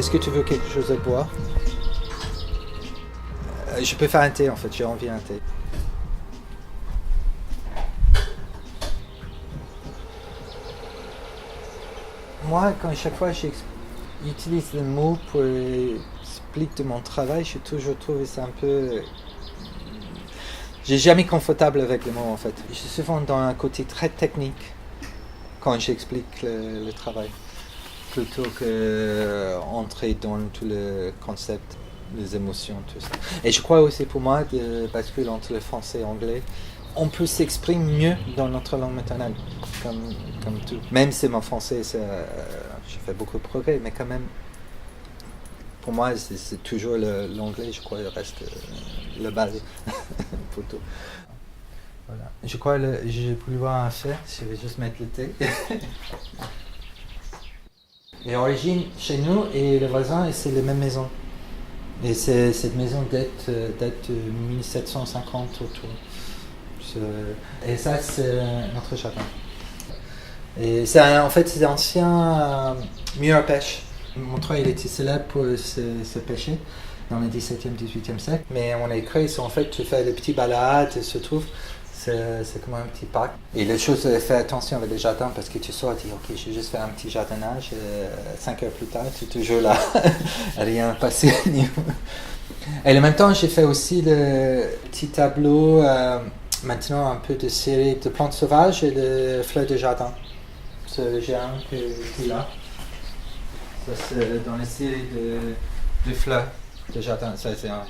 Est-ce que tu veux quelque chose à boire? Je peux faire un thé en fait, j'ai envie d'un thé. Moi, quand chaque fois j'utilise le mot pour expliquer de mon travail, j'ai toujours trouvé ça un peu... J'ai jamais confortable avec les mots en fait. Je suis souvent dans un côté très technique quand j'explique le travail, plutôt que entrer dans tout le concept, les émotions, tout ça. Et je crois aussi pour moi, de basculer entre le français et l'anglais, on peut s'exprimer mieux dans notre langue maternelle, comme tout. Même si mon français, j'ai fait beaucoup de progrès, mais quand même, pour moi, c'est toujours l'anglais, je crois, reste le base pour tout. Voilà. Je crois que j'ai voulu voir un fait, je vais juste mettre le thé. Et l'origine, chez nous et le voisin, c'est la même maison. Et cette maison date de 1750 autour. Et ça, c'est notre jardin. Et en fait, c'est ancien mur à pêche. Montreuil, il était célèbre pour ce pêcher dans le 17e, 18e siècle. Mais on a créé, en fait, tu fais des petits balades, se trouve, c'est comme un petit parc. Et les choses, fais attention avec les jardins parce que tu sors et tu dis, ok, je vais juste faire un petit jardinage. 5 heures plus tard, tu es toujours là, rien passé. Et en même temps, j'ai fait aussi le petit tableau, maintenant un peu de série de plantes sauvages et de fleurs de jardin. Ce géant qui est là. Ça, c'est dans la série de fleurs de jardin. Ça, c'est un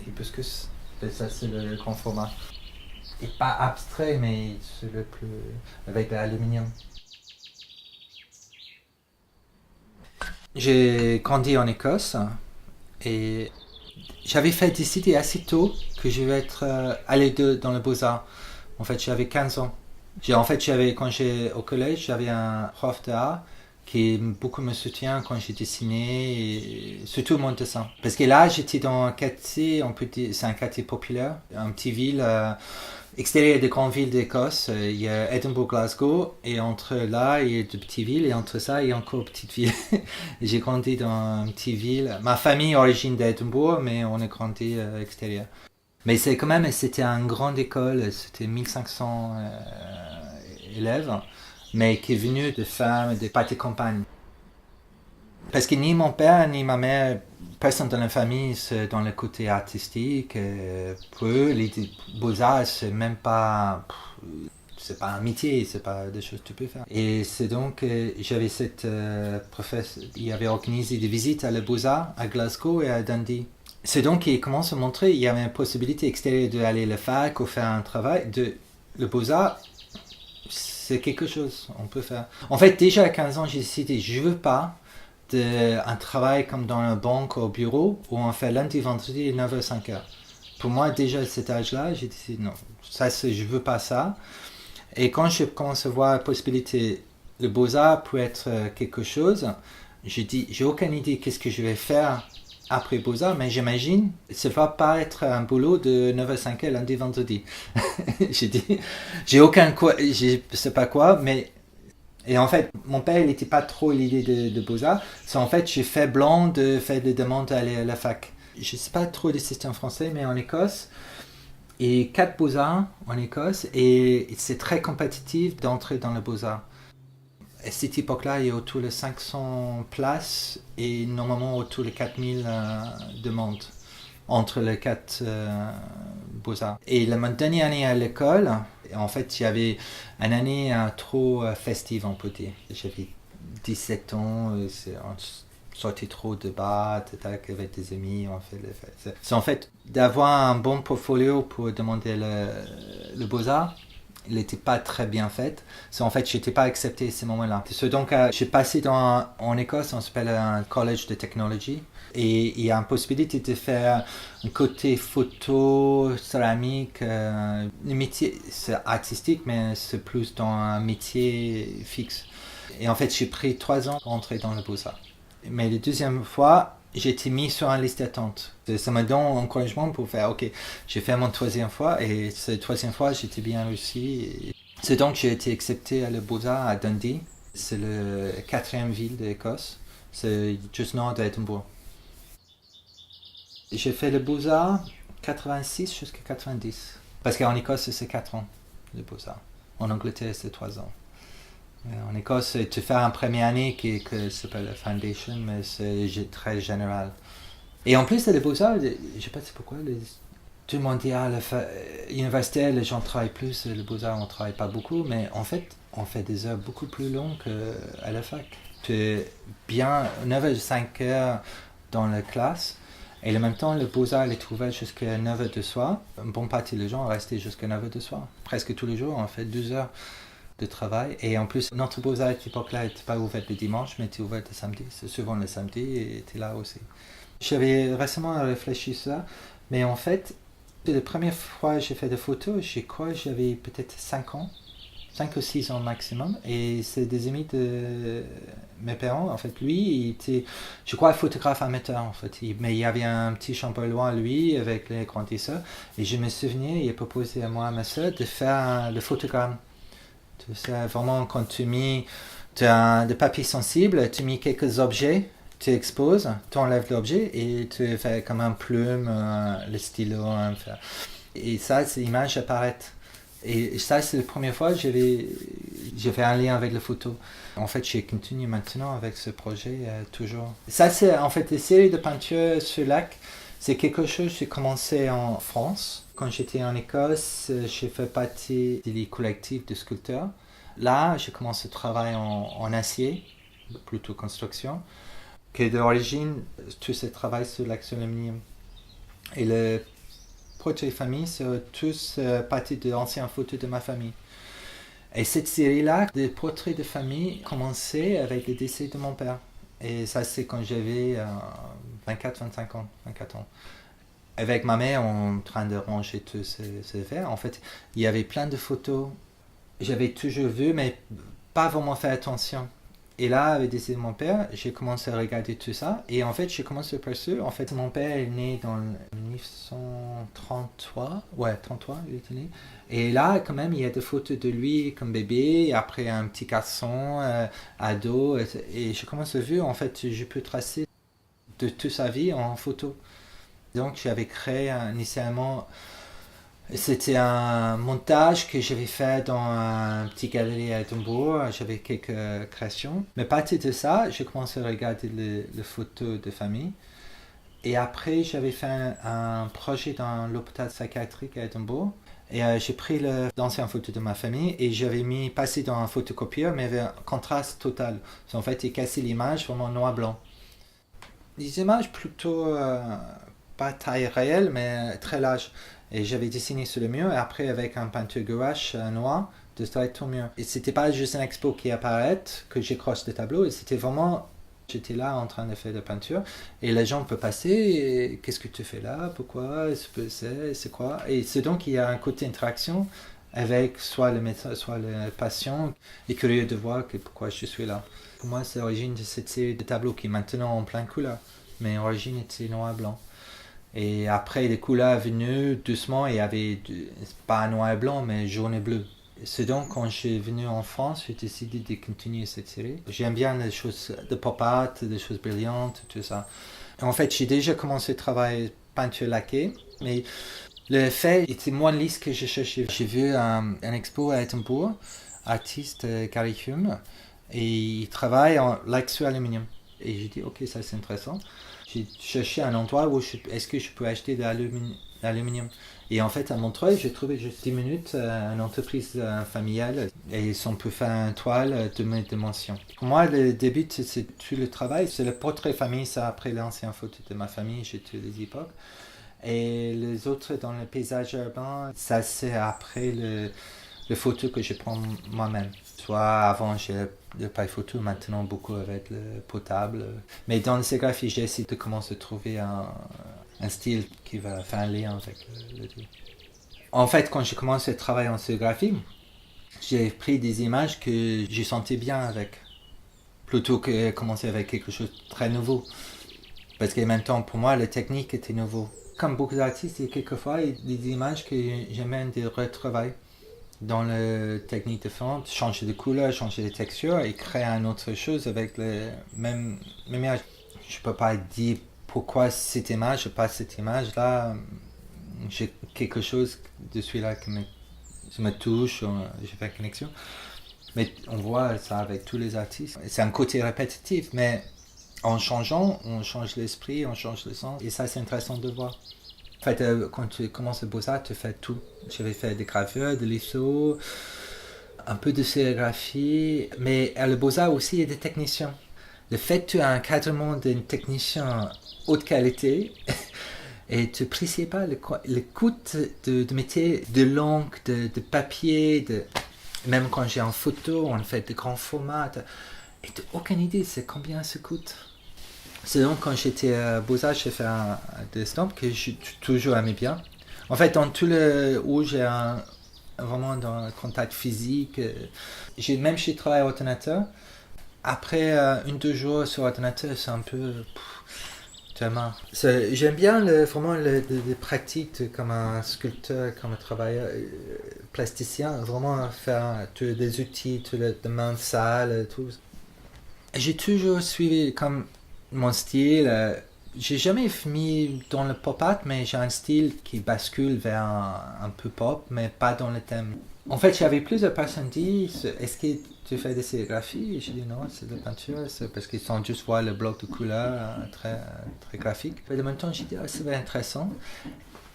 hibiscus. Et ça, c'est le grand format. Et pas abstrait, mais c'est le plus... avec de l'aluminium. J'ai grandi en Écosse et j'avais fait décider assez tôt que je vais être allé dans le Beaux-Arts. En fait, j'avais 15 ans. Quand j'étais au collège, j'avais un prof d'art qui beaucoup me soutient quand j'ai dessiné, et surtout mon dessin. Parce que là, j'étais dans un quartier, c'est un quartier populaire, une petite ville extérieure des grandes villes d'Écosse. Il y a Edinburgh, Glasgow, et entre là, il y a de petites villes, et entre ça, il y a encore une petite ville. J'ai grandi dans une petite ville. Ma famille est origine d'Edinburgh, mais on a grandi extérieur. Mais c'était une grande école, c'était 1500 élèves, mais qui est venue de femmes des parties campagne. Parce que ni mon père ni ma mère, personne dans la famille, c'est dans le côté artistique. Pour eux, les beaux-arts, c'est même pas... C'est pas un métier, c'est pas des choses que tu peux faire. Et c'est donc, j'avais cette professeur, il avait organisé des visites à les Beaux-Arts, à Glasgow et à Dundee. C'est donc qu'il commence à montrer qu'il y avait une possibilité extérieure d'aller à la fac ou faire un travail. Le Beaux-Arts, c'est quelque chose on peut faire. En fait, déjà à 15 ans, j'ai décidé, je veux pas un travail comme dans une banque ou au bureau où on fait lundi, vendredi, 9h, 5h. Pour moi, déjà à cet âge-là, j'ai décidé non, je veux pas ça. Et quand je commence à voir la possibilité, le Beaux-Arts peut être quelque chose, je dis, j'ai aucune idée qu'est-ce que je vais faire après Beaux-Arts, mais j'imagine, ça va pas être un boulot de 9 à 5 heures lundi, vendredi. J'ai dit, je sais pas quoi, mais... Et en fait, mon père, il n'était pas trop l'idée de Beaux-Arts. C'est en fait, j'ai fait blanc de faire des demandes à aller à la fac. Je sais pas trop le système français, mais en Écosse, et 4 Beaux-Arts en Écosse, et c'est très compétitif d'entrer dans le Beaux-Arts. À cette époque-là, il y a autour de 500 places et normalement autour de 4000 demandes entre les 4 Beaux-Arts. Et ma dernière année à l'école, en fait, il y avait une année trop festive, on peut dire. J'avais 17 ans, on sortait trop de bars, avec des amis, on fait les fêtes. C'est en fait d'avoir un bon portfolio pour demander le Beaux-Arts. Il n'était pas très bien fait. En fait, je n'étais pas accepté à ce moment-là. Donc, j'ai passé en Écosse, on s'appelle un college de technologie. Et il y a une possibilité de faire un côté photo, céramique. Le métier, c'est artistique, mais c'est plus dans un métier fixe. Et en fait, j'ai pris 3 ans pour entrer dans le Beaux-Arts. Mais la deuxième fois, j'ai été mis sur une liste d'attente. Ça m'a donné un encouragement pour faire, ok, j'ai fait mon 3e fois et cette 3e fois, j'étais bien réussi. C'est donc que j'ai été accepté à le Beaux-Arts à Dundee. C'est la 4e ville d'Écosse. C'est juste nord d'Édimbourg. J'ai fait le Beaux-Arts 86 jusqu'à 90. Parce qu'en Écosse, c'est 4 ans, le Beaux-Arts. En Angleterre, c'est 3 ans. En Écosse, tu fais une première année qui s'appelle la Foundation, mais c'est très général. Et en plus, les Beaux-Arts, je ne sais pas pourquoi, tout le monde dit à l'université, les gens travaillent plus, les Beaux-Arts, on ne travaille pas beaucoup, mais en fait, on fait des heures beaucoup plus longues qu'à la fac. Tu es bien 9 à 5 heures dans la classe, et en même temps, le Beaux-Arts est ouvert jusqu'à 9 heures de soir. Une bonne partie des gens restent jusqu'à 9 heures de soir. Presque tous les jours, on fait 2 heures de travail. Et en plus, notre Beaux-Arts à cette époque-là n'était pas ouvert le dimanche, mais était ouvert le samedi. C'est souvent le samedi et tu es là aussi. J'avais récemment réfléchi à ça, mais en fait, la première fois que j'ai fait des photos, je crois que j'avais peut-être 5 ans. 5 ou 6 ans maximum, et c'est des amis de mes parents. En fait, lui, il était, je crois, photographe amateur, en fait. Mais il y avait un petit champ-loin, lui, avec les grandisseurs, et je me souvenais, il a proposé à moi et à ma soeur de faire le photogramme. Tu sais, vraiment, quand tu mets de papier sensible, tu mets quelques objets, tu exposes, tu enlèves l'objet, et tu fais comme un plume, le stylo, et ça, ces images apparaissent. Et ça, c'est la première fois que j'ai fait un lien avec la photo. En fait, j'ai continué maintenant avec ce projet toujours. Ça, c'est en fait des séries de peintures sur lac. C'est quelque chose que j'ai commencé en France. Quand j'étais en Écosse, j'ai fait partie des collectifs de sculpteurs. Là, j'ai commencé à travailler en acier, plutôt construction, que d'origine, tout ce travail sur l'aluminium. Et le portrait famille, c'est tous partis d'anciennes photos de ma famille. Et cette série-là, des portraits de famille, commençait avec le décès de mon père. Et ça, c'est quand j'avais 24-25 ans, 24 ans. Avec ma mère, en train de ranger tous ces verres, en fait, il y avait plein de photos. J'avais toujours vu, mais pas vraiment fait attention. Et là, avec le décès de mon père, j'ai commencé à regarder tout ça. Et en fait, j'ai commencé à percevoir. En fait, mon père est né dans 1933. Ouais, 33, il est né. Et là, quand même, il y a des photos de lui comme bébé, après un petit garçon, ado. Et j'ai commencé à voir, en fait, je peux tracer de toute sa vie en photo. Donc, j'avais créé initialement. C'était un montage que j'avais fait dans un petit galerie à Édimbourg. J'avais quelques créations. Mais à partir de ça, j'ai commencé à regarder les photos de famille. Et après, j'avais fait un projet dans l'hôpital psychiatrique à Édimbourg. Et j'ai pris d'anciennes photos de ma famille et j'avais passé dans un photocopieur, mais avec un contraste total. En fait, il cassait l'image vraiment noir-blanc. Des images plutôt pas taille réelle, mais très larges. Et j'avais dessiné sur le mur, et après avec un peinture gouache noir, de tout le mur. Et c'était pas juste un expo qui apparaît, que j'accroche le tableau, et c'était vraiment, j'étais là en train de faire de la peinture, et les gens peuvent passer, et qu'est-ce que tu fais là, pourquoi, c'est quoi. Et c'est donc il y a un côté interaction avec soit le médecin, soit le patient, et curieux de voir pourquoi je suis là. Pour moi, c'est l'origine de cette série de tableaux qui est maintenant en plein couleur, mais l'origine était noir-blanc. Et après, les couleurs venues doucement, il y avait pas noir et blanc, mais jaune et bleu. C'est donc quand je suis venu en France, j'ai décidé de continuer cette série. J'aime bien les choses de pop art, des choses brillantes, tout ça. Et en fait, j'ai déjà commencé à travailler peinture laquée, mais le fait était moins lisse que je cherchais. J'ai vu un expo à Édimbourg, artiste Gary Hume, et il travaille en laque sur aluminium. Et j'ai dit, ok, ça c'est intéressant. J'ai cherché un endroit où est-ce que je peux acheter de l'aluminium. Et en fait, à Montreuil, j'ai trouvé juste 10 minutes une entreprise familiale et ils ont pu faire une toile de mes dimensions. Pour moi, le début, c'est tout le travail. C'est le portrait famille, ça après l'ancien photo de ma famille, j'ai toutes les époques. Et les autres dans le paysage urbain, ça c'est après le photo que je prends moi-même. Soit avant j'ai le paille photo, maintenant beaucoup avec le potable. Mais dans le sérigraphie, j'ai essayé de commencer à trouver un style qui va faire un lien avec le deux. En fait, quand j'ai commencé à travailler en sérigraphie, j'ai pris des images que je sentais bien avec, plutôt que commencer avec quelque chose de très nouveau. Parce qu'en même temps, pour moi, la technique était nouveau. Comme beaucoup d'artistes, il y a quelquefois des images que j'aime bien de retravailler. dans les techniques différentes, changer de couleur, changer de texture et créer une autre chose avec le même image. Je peux pas dire pourquoi cette image, pas cette image-là. J'ai quelque chose de celui-là qui me touche, j'ai fait une connexion. Mais on voit ça avec tous les artistes. C'est un côté répétitif, mais en changeant, on change l'esprit, on change le sens. Et ça, c'est intéressant de voir. En fait, quand tu commences le Beaux-Arts, tu fais tout. J'avais fait des gravures, de litho, un peu de sérigraphie. Mais à le Beaux-Arts aussi, il y a des techniciens. Le fait que tu as un encadrement d'un technicien haute qualité et tu n'apprécies pas le coût de métier, de l'encre, de papier, même quand j'ai en photo, on fait de grands formats. Et tu n'as aucune idée c'est combien ça coûte. C'est donc quand j'étais à Beaux-Arts, j'ai fait des estampes que j'ai toujours aimé bien. En fait, dans tout le où j'ai vraiment dans le contact physique, même si je travaille à ordinateur, après 1-2 jours sur ordinateur, c'est un peu... J'aime bien vraiment les pratiques comme un sculpteur, comme un travailleur plasticien, vraiment faire des outils, des mains sales, tout. J'ai toujours suivi comme mon style. J'ai jamais mis dans le pop art, mais j'ai un style qui bascule vers un peu pop, mais pas dans le thème. En fait, j'avais plusieurs personnes qui disent est-ce que tu fais des sérigraphies? Et j'ai dit non, c'est de la peinture, c'est parce qu'ils sont juste voir le bloc de couleurs très, très graphique. Et en même temps, j'ai dit c'est bien intéressant.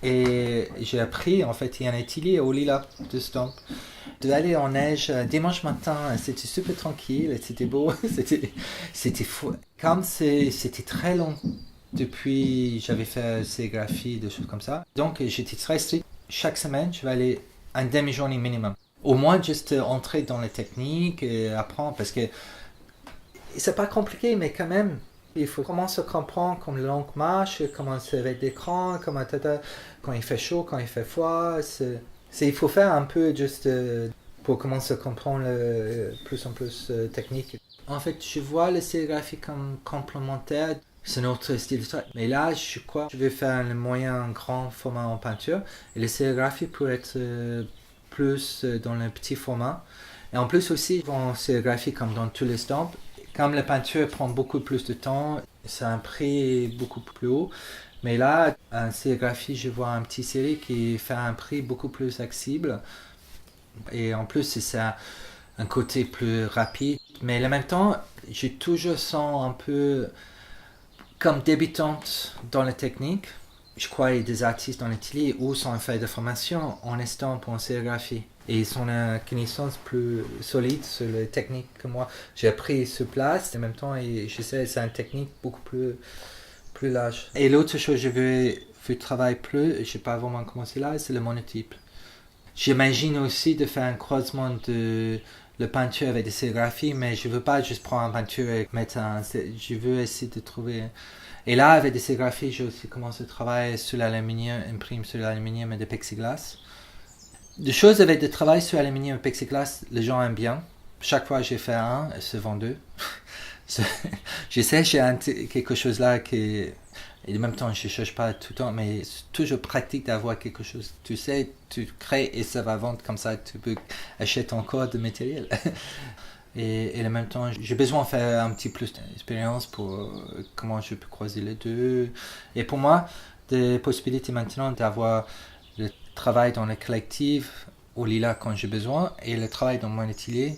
Et j'ai appris, en fait, il y a un atelier au Lilas de Stomp. D'aller en neige dimanche matin, c'était super tranquille, c'était beau, c'était fou. Comme c'était très long depuis j'avais fait sérigraphie, des choses comme ça. Donc j'étais très strict. Chaque semaine, je vais aller une demi-journée minimum. Au moins juste entrer dans les techniques et apprendre parce que c'est pas compliqué, mais quand même, il faut commencer à comprendre comment l'encre marche, comment c'est avec l'écran, quand il fait chaud, quand il fait froid. Il faut faire un peu juste pour commencer à comprendre plus en plus technique. En fait, je vois la sérigraphie comme complémentaire. C'est notre style de travail. Mais là, je crois que je vais faire un moyen grand format en peinture. Et la sérigraphie peut être plus dans le petit format. Et en plus aussi, en sérigraphie, comme dans tous les estampes, comme la peinture prend beaucoup plus de temps, c'est un prix beaucoup plus haut. Mais là, en sérigraphie, je vois un petit série qui fait un prix beaucoup plus accessible. Et en plus, c'est un côté plus rapide. Mais en même temps, j'ai toujours sens un peu comme débutante dans la technique. Je crois qu'il y a des artistes dans l'atelier où sont en fait de formation en estampe ou en sérigraphie. Et ils ont une connaissance plus solide sur les techniques que moi. J'ai appris sur place, en même temps, et je sais c'est une technique beaucoup plus large. Et l'autre chose que je veux travailler plus, je n'ai pas vraiment commencé là, c'est le monotype. J'imagine aussi de faire un croisement de la peinture avec des sérigraphies, mais je ne veux pas juste prendre une peinture et mettre je veux essayer de trouver... Et là, avec des sérigraphies, j'ai aussi commencé à travailler sur l'aluminium, imprime sur l'aluminium et des plexiglas. Des choses avec des travail sur l'aluminium et plexiglas, les gens aiment bien. Chaque fois que j'ai fait un, ils se vendent deux. J'essaie, j'ai quelque chose là qui... Et en même temps, je ne cherche pas tout le temps, mais c'est toujours pratique d'avoir quelque chose. Tu sais, tu crées et ça va vendre comme ça, tu peux acheter encore de matériel. Et en même temps, j'ai besoin de faire un petit plus d'expérience pour comment je peux croiser les deux. Et pour moi, des possibilités maintenant d'avoir le travail dans le collectif au Lilas quand j'ai besoin et le travail dans mon atelier,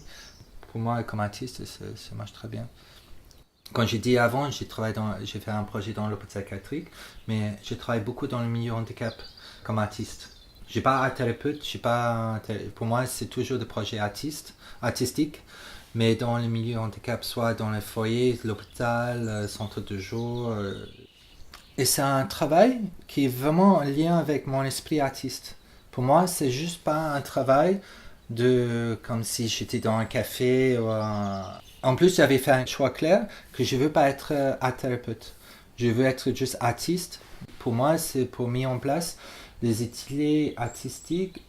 pour moi, comme artiste, ça marche très bien. Quand j'ai dit avant, j'ai fait un projet dans l'hôpital psychiatrique, mais je travaille beaucoup dans le milieu handicap comme artiste. Je ne suis pas un thérapeute, pour moi c'est toujours des projets artistiques, mais dans le milieu handicap, soit dans le foyer, l'hôpital, centre de jour. Et c'est un travail qui est vraiment en lien avec mon esprit artiste. Pour moi, c'est juste pas un travail comme si j'étais dans un café ou En plus, j'avais fait un choix clair que je veux pas être art thérapeute. Je veux être juste artiste. Pour moi, c'est pour mettre en place des ateliers artistiques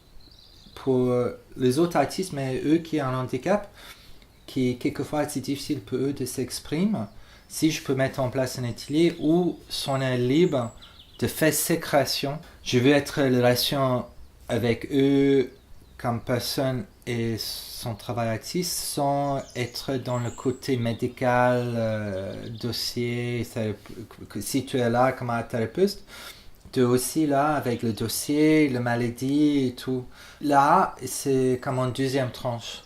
pour les autres artistes, mais eux qui ont un handicap, qui quelquefois c'est difficile pour eux de s'exprimer. Si je peux mettre en place un atelier où sont libres de faire ses créations, je veux être en relation avec eux comme personne et son travail artiste sans être dans le côté médical, dossier. Si tu es là comme un thérapeute, tu es aussi là avec le dossier, la maladie et tout. Là, c'est comme en deuxième tranche.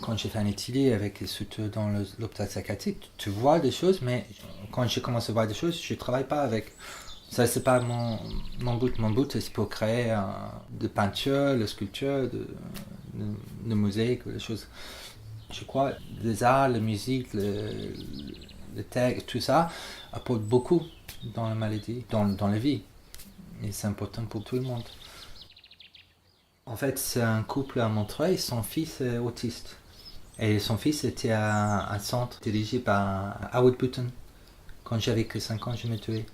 Quand j'ai fait un étudiant surtout dans l'hôpital psychiatrique, tu vois des choses, mais quand je commence à voir des choses, je ne travaille pas avec. Ça, c'est pas mon but. Mon but, c'est pour créer de peinture, de sculpture, de musique, des choses. Je crois les arts, la musique, le texte, tout ça apporte beaucoup dans la maladie, dans la vie. Et c'est important pour tout le monde. En fait, c'est un couple à Montreuil, son fils est autiste. Et son fils était à un centre dirigé par Howard Button. Quand j'avais que 5 ans, je me tuais.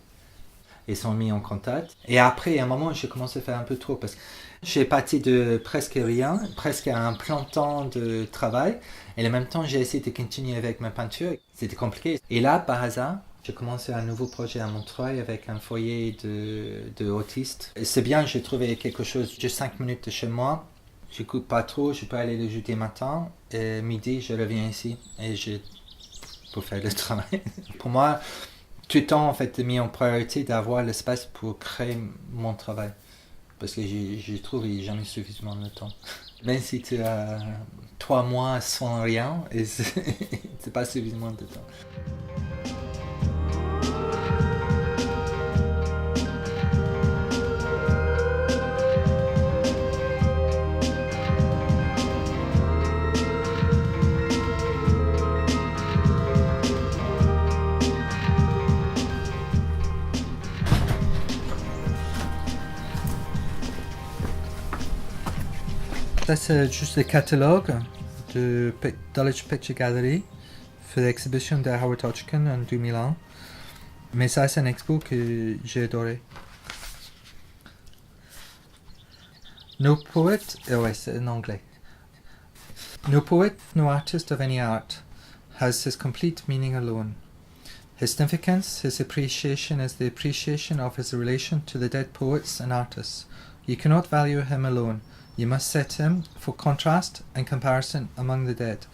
Ils sont mis en contact. Et après, à un moment, j'ai commencé à faire un peu trop parce que j'ai parti de presque rien, presque un plein temps de travail. Et en même temps, j'ai essayé de continuer avec ma peinture. C'était compliqué. Et là, par hasard, j'ai commencé un nouveau projet à Montreuil avec un foyer de autistes. Et c'est bien, j'ai trouvé quelque chose de 5 minutes de chez moi. Je ne coûte pas trop, je peux aller le jeudi matin. Et midi, je reviens ici et pour faire le travail. Pour moi, tout le temps, en fait, mis en priorité d'avoir l'espace pour créer mon travail. Parce que je trouve qu'il n'y a jamais suffisamment de temps. Même si tu as 3 mois sans rien, et c'est pas suffisamment de temps. Ça, c'est juste le catalogue de Dulwich Picture Gallery pour l'exhibition de Howard Hodgkin en 2001. Mais ça, c'est une expo que j'ai adoré. No poet, ouais, c'est en anglais. No poet, no artist of any art has his complete meaning alone. His significance, his appreciation is the appreciation of his relation to the dead poets and artists. You cannot value him alone. You must set him for contrast and comparison among the dead.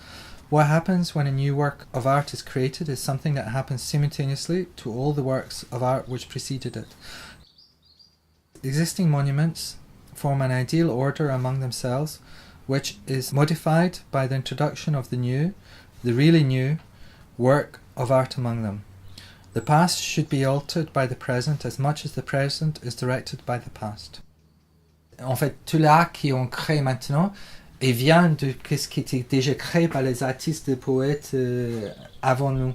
What happens when a new work of art is created is something that happens simultaneously to all the works of art which preceded it. Existing monuments form an ideal order among themselves, which is modified by the introduction of the really new, work of art among them. The past should be altered by the present as much as the present is directed by the past. En fait, tout l'art qu'on crée maintenant vient de ce qui était déjà créé par les artistes et poètes avant nous.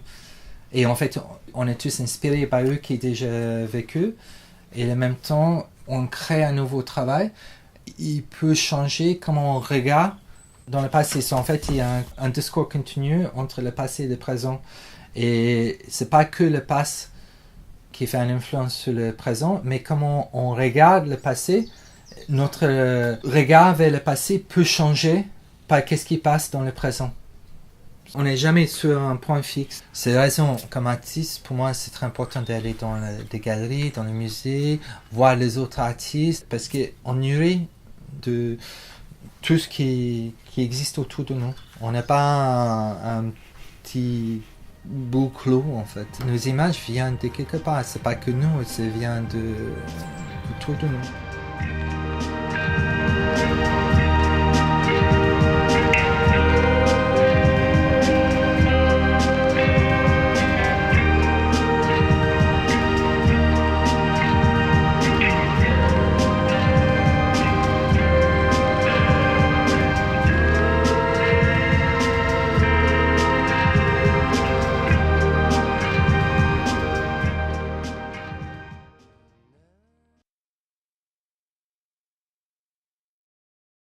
Et en fait, on est tous inspirés par eux qui ont déjà vécu. Et en même temps, on crée un nouveau travail. Il peut changer comment on regarde dans le passé. En fait, il y a un discours continu entre le passé et le présent. Et c'est pas que le passé qui fait une influence sur le présent, mais comment on regarde le passé. Notre regard vers le passé peut changer par ce qui passe dans le présent. On n'est jamais sur un point fixe. C'est la raison, comme artiste, pour moi, c'est très important d'aller dans des galeries, dans les musées, voir les autres artistes, parce qu'on nourrit de tout ce qui existe autour de nous. On n'est pas un petit bout clos, en fait. Nos images viennent de quelque part. C'est pas que nous, ça vient de autour de nous.